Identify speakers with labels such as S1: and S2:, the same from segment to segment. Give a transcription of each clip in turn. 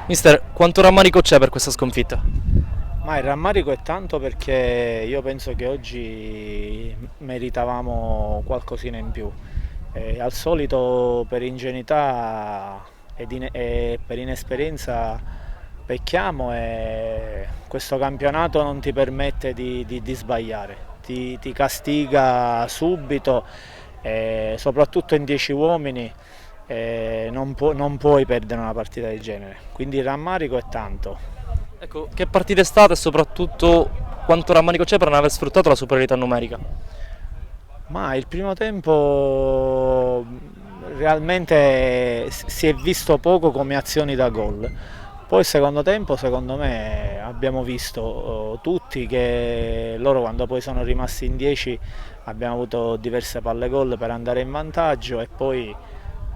S1: Mister, quanto rammarico c'è per questa sconfitta?
S2: Ma il rammarico è tanto perché io penso che oggi meritavamo qualcosina in più. Al solito per ingenuità e per inesperienza pecchiamo e questo campionato non ti permette di sbagliare, ti castiga subito, soprattutto in 10 uomini. Non puoi perdere una partita del genere, quindi il rammarico è tanto.
S1: Ecco, che partita è stata e soprattutto quanto rammarico c'è per non aver sfruttato la superiorità numerica?
S2: Ma il primo tempo realmente si è visto poco come azioni da gol. Poi il secondo tempo, secondo me, abbiamo visto tutti che loro quando poi sono rimasti in 10 abbiamo avuto diverse palle gol per andare in vantaggio e poi,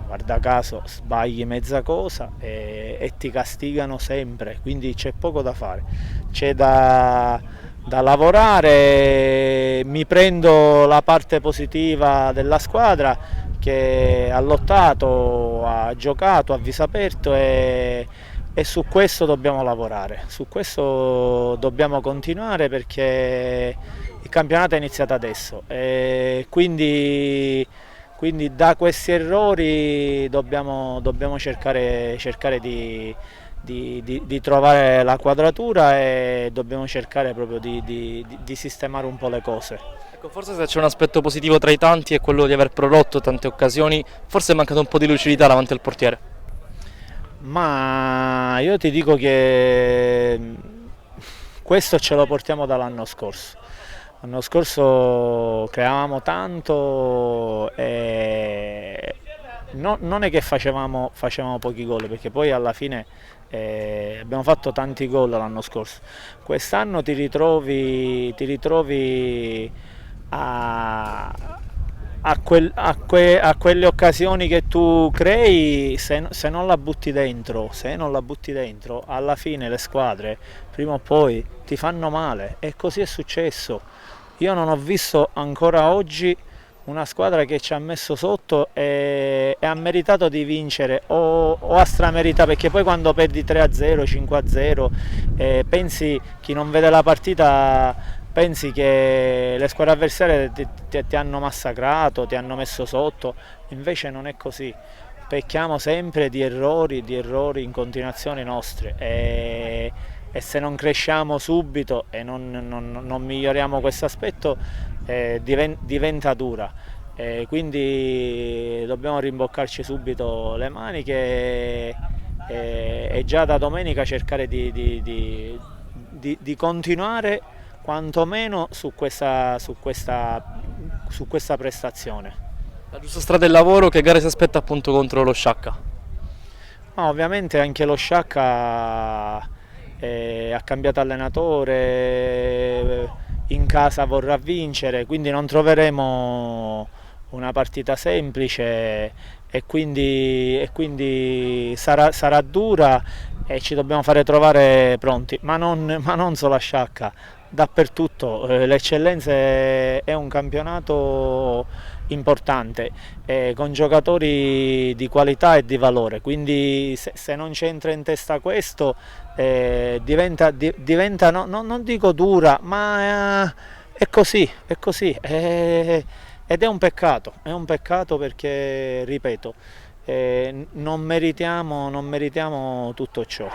S2: guarda caso, sbagli mezza cosa e ti castigano sempre, quindi c'è poco da fare. C'è da lavorare, mi prendo la parte positiva della squadra che ha lottato, ha giocato a viso aperto e su questo dobbiamo lavorare, su questo dobbiamo continuare perché il campionato è iniziato adesso e quindi da questi errori dobbiamo cercare di trovare la quadratura e dobbiamo cercare proprio di sistemare un po' le cose.
S1: Ecco, forse se c'è un aspetto positivo tra i tanti è quello di aver prodotto tante occasioni, forse è mancato un po' di lucidità davanti al portiere.
S2: Ma io ti dico che questo ce lo portiamo dall'anno scorso. L'anno scorso creavamo tanto e non è che facevamo pochi gol, perché poi alla fine abbiamo fatto tanti gol l'anno scorso. Quest'anno ti ritrovi a, a quelle occasioni che tu crei, se non la butti dentro, se non la butti dentro, alla fine le squadre prima o poi ti fanno male e così è successo. Io non ho visto ancora oggi una squadra che ci ha messo sotto e ha meritato di vincere o ha strameritato, perché poi quando perdi 3-0, 5-0, pensi, chi non vede la partita pensi che le squadre avversarie ti hanno massacrato, ti hanno messo sotto, invece non è così. Pecchiamo sempre di errori in continuazione nostri e se non cresciamo subito e non miglioriamo questo aspetto diventa dura. Quindi dobbiamo rimboccarci subito le maniche e già da domenica cercare di continuare quantomeno su questa prestazione.
S1: La giusta strada del lavoro, che gare si aspetta appunto contro lo Sciacca?
S2: Ma ovviamente anche lo Sciacca ha cambiato allenatore, in casa vorrà vincere, quindi non troveremo una partita semplice e quindi sarà dura e ci dobbiamo fare trovare pronti, ma non solo a Sciacca, dappertutto. L'Eccellenza è un campionato importante, con giocatori di qualità e di valore, quindi se non c'entra in testa questo diventa non dico dura, ma è così ed è un peccato perché, ripeto, non meritiamo tutto ciò.